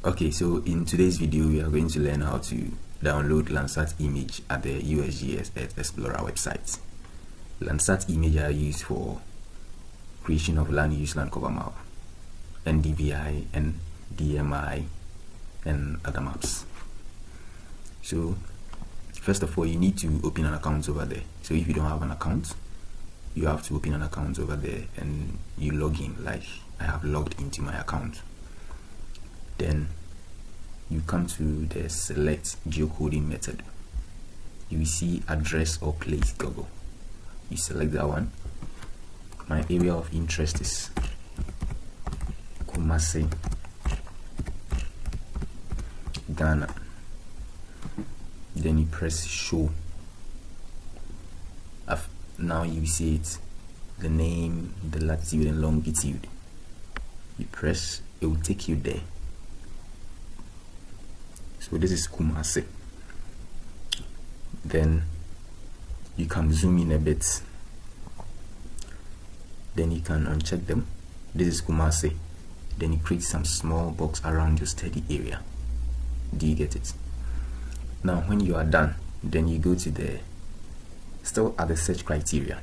Okay, so in today's video we are going to learn how to download Landsat image at the USGS Earth Explorer website. Landsat images are used for creation of land use land cover map, NDVI, NDMI, and other maps. So first of all, you need to open an account over there. So if you don't have an account, you have to open an account over there and you log in, like I have logged into my account. Then you come to the select geocoding method. You will see address or place Google. You select that one. My area of interest is Kumasi, Ghana. Then you press show. Now you see it, the name, the latitude and longitude. You press, it will take you there. So this is Kumasi. Then you can zoom in a bit. Then you can uncheck them. This is Kumasi. Then you create some small box around your study area. Do you get it? Now when you are done, then you go to the, still at the search criteria.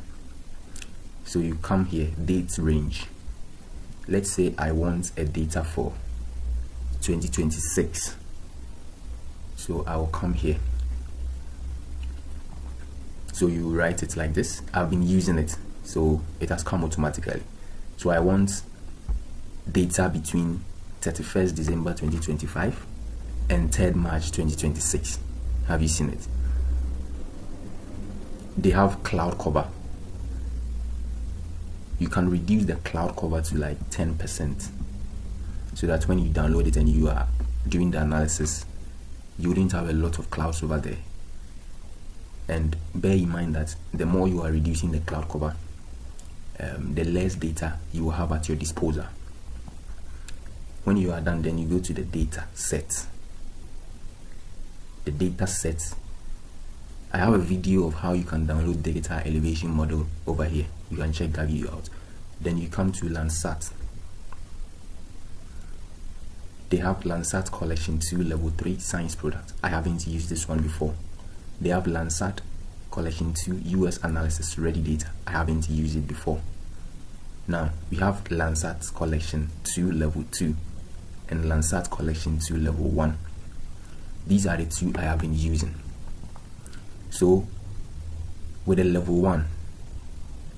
So you come here, date range. Let's say I want a data for 2026. So I will come here. So you write it like this. I've been using it, so it has come automatically. So I want data between 31st December 2025 and 3rd March 2026. Have you seen it? They have cloud cover. You can reduce the cloud cover to like 10%, so that when you download it and you are doing the analysis, you wouldn't have a lot of clouds over there. And bear in mind that the more you are reducing the cloud cover, the less data you will have at your disposal. When you are done, then you go to the data set. The data set, I have a video of how you can download the data elevation model over here. You can check that video out. Then you come to Landsat. They have Landsat Collection 2 Level 3 Science Product. I haven't used this one before. They have Landsat Collection 2 US Analysis Ready Data. I haven't used it before. Now we have Landsat Collection 2 Level 2 and Landsat Collection 2 Level 1. These are the two I have been using. So with a level 1,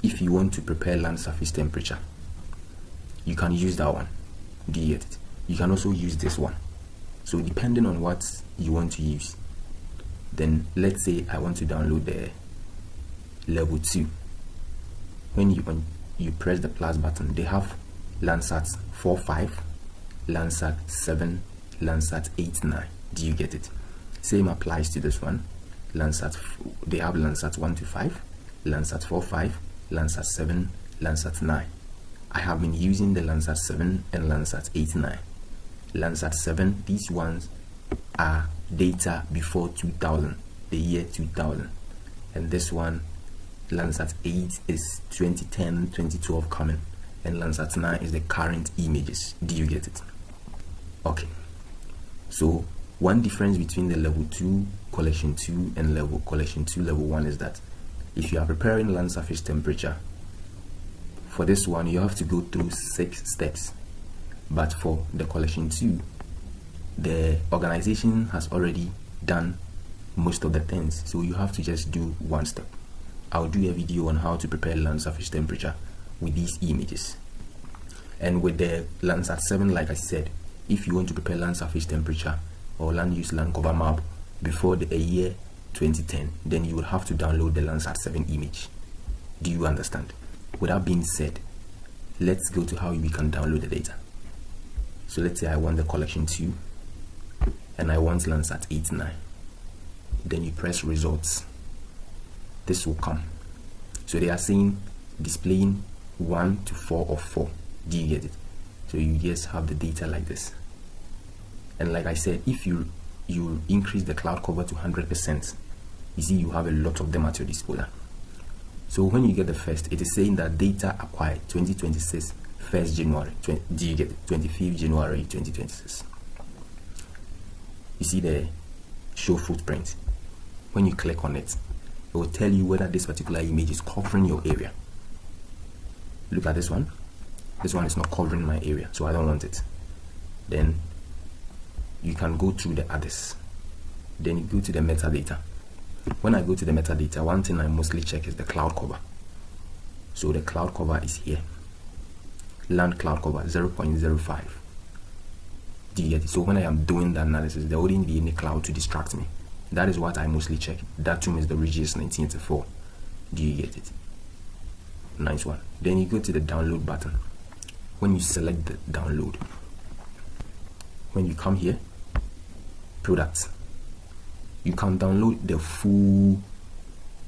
if you want to prepare land surface temperature, you can use that one. Do you get it? You can also use this one. So depending on what you want to use, then let's say I want to download the level 2. When you press the plus button, they have Landsat 4.5, Landsat 7, Landsat 8.9. Do you get it? Same applies to this one. Landsat, they have Landsat 1 to 5, Landsat 4.5, Landsat 7, Landsat 9. I have been using the Landsat 7 and Landsat 8.9. Landsat 7, these ones are data before 2000, the year 2000. And this one, Landsat 8, is 2010, 2012 coming. And Landsat 9 is the current images. Do you get it? Okay. So one difference between the level 2 collection 2 and collection 2 level 1 is that if you are preparing land surface temperature, for this one you have to go through 6 steps, but for the collection 2, the organization has already done most of the things, so you have to just do one step. I'll do a video on how to prepare land surface temperature with these images. And with the Landsat 7, like I said, if you want to prepare land surface temperature or land use land cover map before the year 2010, then you will have to download the Landsat 7 image. Do you understand? With that being said, let's go to how we can download the data. So let's say I want the collection 2 and I want Landsat 8.9. Then you press results. This will come. So they are saying displaying 1 to 4 of 4. Do you get it? So you just have the data like this. And like I said, if you increase the cloud cover to 100%, you see you have a lot of them at your disposal. So when you get the first, it is saying that data acquired 2026 1st January, do you get it? 25th January 2026. You see the show footprint. When you click on it, it will tell you whether this particular image is covering your area. Look at this one. This one is not covering my area, so I don't want it. Then you can go through the others. Then you go to the metadata. When I go to the metadata, one thing I mostly check is the cloud cover. So the cloud cover is here. Land cloud cover 0.05. Do you get it? So when I am doing the analysis, there wouldn't be any cloud to distract me. That is what I mostly check. That too is the USGS 1984. Do you get it? Nice one. Then you go to the download button. When you select the download, when you come here, products, you can download the full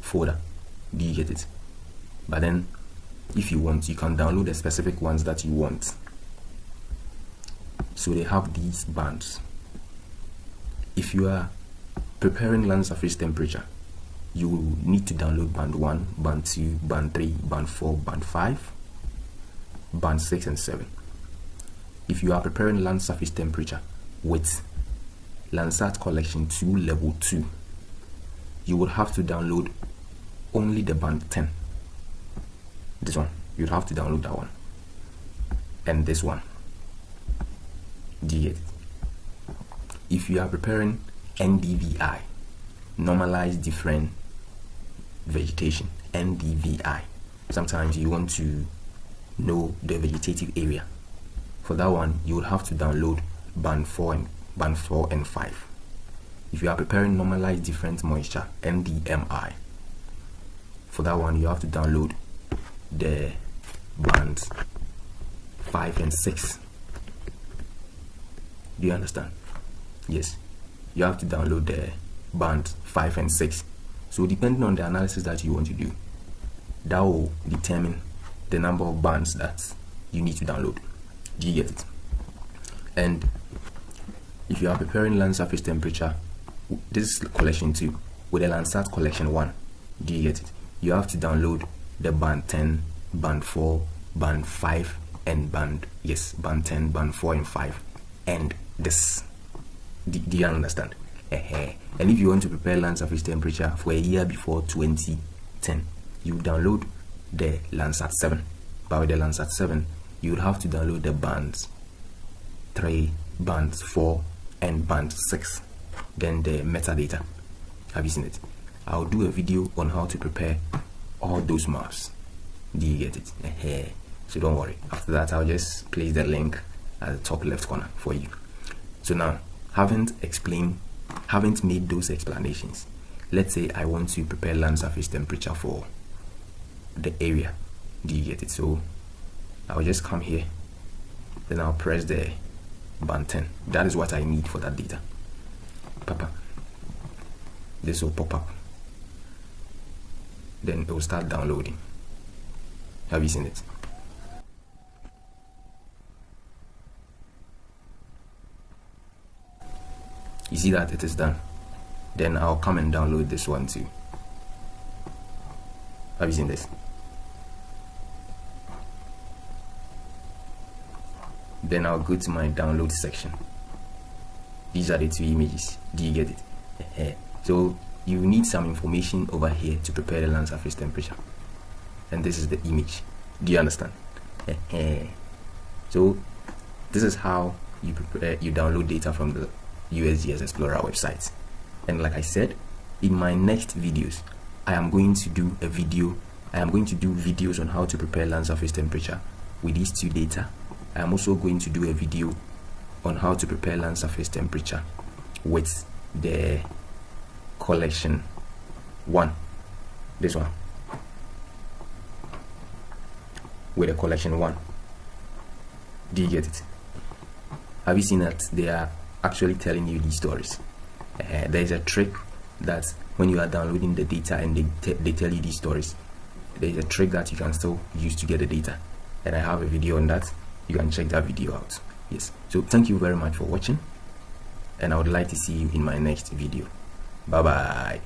folder. Do you get it? But then if you want, you can download the specific ones that you want. So they have these bands. If you are preparing land surface temperature, you will need to download band 1, band 2, band 3, band 4, band 5, band 6 and 7. If you are preparing land surface temperature with Landsat collection 2 level 2, you would have to download only the band 10. This one, you'd have to download that one. And this one. Do you get it? If you are preparing NDVI, Normalized Difference Vegetation, NDVI, sometimes you want to know the vegetative area. For that one, you would have to download band 4 and 5. If you are preparing Normalized Difference Moisture, NDMI, for that one, you have to download the bands 5 and 6. Do you understand? Yes, you have to download the band 5 and 6. So depending on the analysis that you want to do, that will determine the number of bands that you need to download. Do you get it? And if you are preparing land surface temperature, this is collection 2 with the Landsat collection 1. Do you get it? You have to download the band 10, band 4, band 5 and band 10, band 4 and 5 and this. Do you understand? And if you want to prepare land surface temperature for a year before 2010, you download the Landsat 7. But with the Landsat 7, you would have to download the bands 3, bands 4 and band 6. Then the metadata. Have you seen it? I'll do a video on how to prepare all those maps. Do you get it? So don't worry. After that, I'll just place the link at the top left corner for you. So now, haven't made those explanations. Let's say I want to prepare land surface temperature for the area. Do you get it? So I'll just come here, then I'll press the band 10. That is what I need for that data. Papa, this will pop up. Then it will start downloading. Have you seen it? You see that it is done. Then I'll come and download this one too. Have you seen this? Then I'll go to my download section. These are the 2 images. Do you get it? So you need some information over here to prepare the land surface temperature. And this is the image. Do you understand? So this is how you download data from the USGS Explorer website. And like I said, in my next videos, I am going to do videos on how to prepare land surface temperature with these 2 data. I am also going to do a video on how to prepare land surface temperature with the collection 1. This one. With the collection 1. Do you get it? Have you seen that they are actually telling you these stories? There is a trick that when you are downloading the data and they tell you these stories, there is a trick that you can still use to get the data, and I have a video on that. You can check that video out. Yes, so thank you very much for watching, and I would like to see you in my next video. Bye bye.